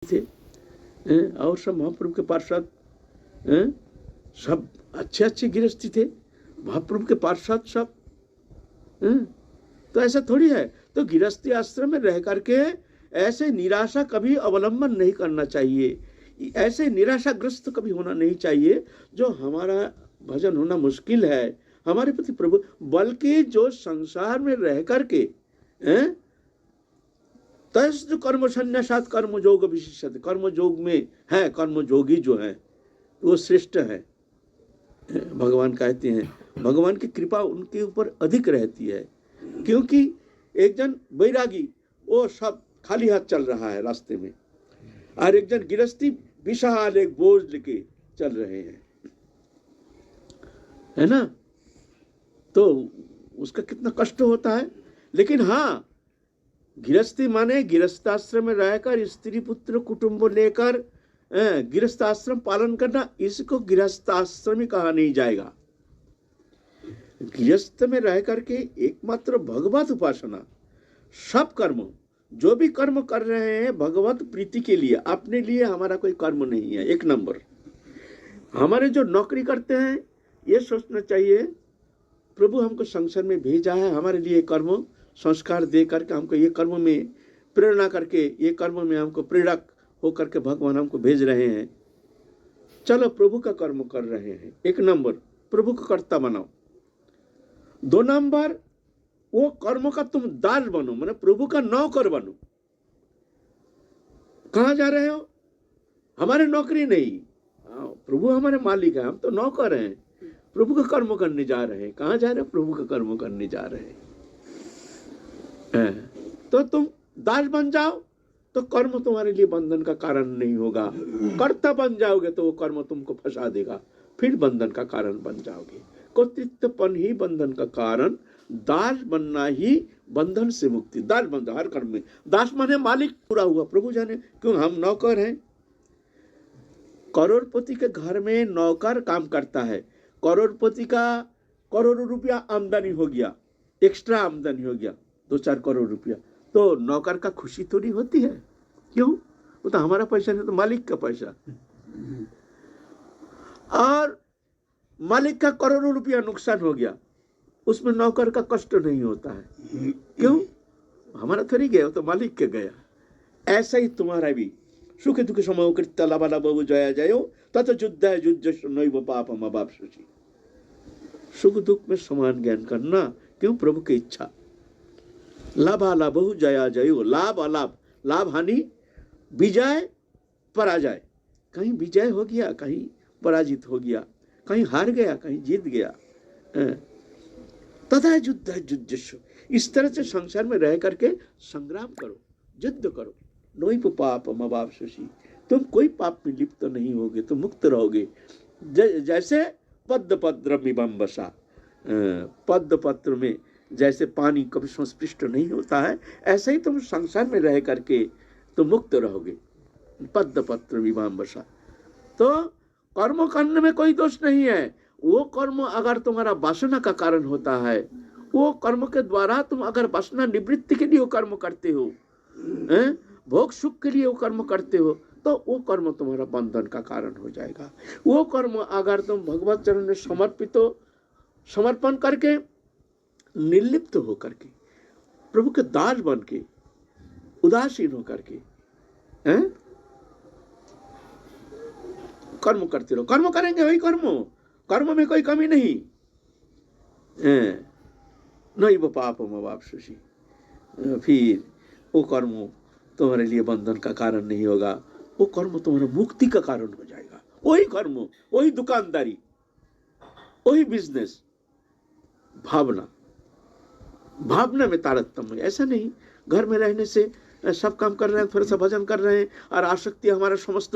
थे, और सब महाप्रभु के पार्षद सब अच्छे अच्छे गृहस्थी थे, महाप्रभु के पार्षद सब। तो ऐसा थोड़ी है। तो गृहस्थी आश्रम में रह करके ऐसे निराशा कभी अवलंबन नहीं करना चाहिए, ऐसे निराशाग्रस्त कभी होना नहीं चाहिए जो हमारा भजन होना मुश्किल है हमारे प्रति प्रभु, बल्कि जो संसार में रह करके तस्य कर्म संन्यासात् कर्म योग विशिष्यते, कर्म योग में है, कर्म योगी जो है वो श्रेष्ठ है। भगवान कहते हैं भगवान की कृपा उनके ऊपर अधिक रहती है, क्योंकि एक जन बैरागी वो सब खाली हाथ चल रहा है रास्ते में, और एक जन गृहस्थी विशाल एक बोझ लेके चल रहे हैं, है ना। तो उसका कितना कष्ट होता है। लेकिन हाँ, गृहस्थी माने गृहस्थाश्रम में रहकर स्त्री पुत्र कुटुंब लेकर गृहस्थाश्रम पालन करना, इसको गृहस्थाश्रम ही कहा नहीं जाएगा। गृहस्थ में रह करके एकमात्र भगवत उपासना, सब कर्म जो भी कर्म कर रहे हैं भगवत प्रीति के लिए, अपने लिए हमारा कोई कर्म नहीं है। एक नंबर, हमारे जो नौकरी करते हैं ये सोचना चाहिए प्रभु हमको संसार में भेजा है, हमारे लिए कर्म संस्कार दे करके हमको ये कर्म में प्रेरणा करके, ये कर्म में हमको प्रेरक होकर के भगवान हमको भेज रहे हैं। चलो प्रभु का कर्म कर रहे हैं, एक नंबर प्रभु का कर्ता बनाओ। दो नंबर, वो कर्म का तुम दास बनो, माने प्रभु का नौकर बनो। कहाँ जा रहे हो? हमारे नौकरी नहीं, प्रभु हमारे मालिक है, हम तो नौकर हैं, प्रभु का कर्म करने जा रहे हैं। कहाँ जा रहे हो? प्रभु का कर्म करने जा रहे हैं। तो तुम दास बन जाओ तो कर्म तुम्हारे लिए बंधन का कारण नहीं होगा। कर्ता बन जाओगे तो वो कर्म तुमको फंसा देगा, फिर बंधन का कारण बन जाओगे। कर्तृत्वपन ही बंधन का कारण, दास बनना ही बंधन से मुक्ति। दास बन जाओ हर कर्म में। दास माने मालिक पूरा हुआ, प्रभु जाने क्यों, हम नौकर हैं। करोड़पति के घर में नौकर काम करता है, करोड़पति का करोड़ों रुपया आमदनी हो गया, एक्स्ट्रा आमदनी हो गया 2-4 करोड़ रुपया, तो नौकर का खुशी थोड़ी होती है। क्यों? वो तो हमारा पैसा नहीं, तो मालिक का पैसा। और मालिक का करोड़ों रुपया नुकसान हो गया, उसमें नौकर का कष्ट नहीं होता है। क्यों? हमारा थोड़ी गया, वो तो मालिक के गया। ऐसा ही तुम्हारा भी सुख दुख समय कृत्य लाभा बहु जया जयो तथा युद्ध युद्ध नैव पापम अवाप्स्यसि। सुख दुख में समान ज्ञान करना, क्यों? प्रभु की इच्छा। लाभा लाभहु जया जयो, लाभ अलाभ, लाभ हानि, विजय पराजय, कहीं विजय हो गया, कहीं पराजित हो गया, कहीं हार गया, कहीं जीत गया। तथा युद्ध युद्धस्व, इस तरह से संसार में रह करके संग्राम करो, युद्ध करो। नैव पापम अवाप्स्यसि, तुम कोई पाप में लिप्त नहीं होगे, तुम मुक्त रहोगे। जैसे पद्म पत्रमिवं वसा, पद्म पत्र में जैसे पानी कभी संस्पृष्ट नहीं होता है, ऐसे ही तुम संसार में रह करके तुम मुक्त रहोगे। पद्म पत्रमिवं वसा। तो कर्म करने में कोई दोष नहीं है। वो कर्म अगर तुम्हारा वासना का कारण होता है, वो कर्म के द्वारा तुम अगर वासना निवृत्ति के लिए वो कर्म करते हो, भोग सुख के लिए वो कर्म करते हो, तो वो कर्म तुम्हारा बंधन का कारण हो जाएगा। वो कर्म अगर तुम भगवत चरण में समर्पित हो, समर्पण करके निर्लिप्त हो करके, प्रभु के दास बन के, उदासीन हो करके कर्म करते रहो। कर्म करेंगे वही कर्म में कोई कमी नहीं। नैव पापम अवाप्स्यसि, फिर वो कर्म तुम्हारे लिए बंधन का कारण नहीं होगा, वो कर्म तुम्हारे मुक्ति का कारण हो जाएगा। वही कर्म, वही दुकानदारी, वही बिजनेस। भावना में तारतम्य। ऐसा नहीं घर में रहने से सब काम कर रहे हैं, थोड़ा सा भजन कर रहे हैं, और आसक्ति हमारा समस्त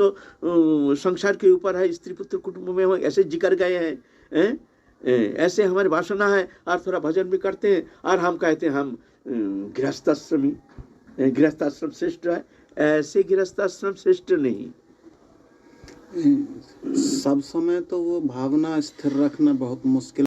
संसार के ऊपर है, स्त्री पुत्र कुटुंब में हम ऐसे जिकर गए हैं, ऐसे हमारी वासना है, और थोड़ा भजन भी करते हैं, और हम कहते हैं हम गृहस्थाश्रम श्रेष्ठ है। ऐसे गृहस्थाश्रम श्रेष्ठ नहीं। सब समय तो वो भावना स्थिर रखना बहुत मुश्किल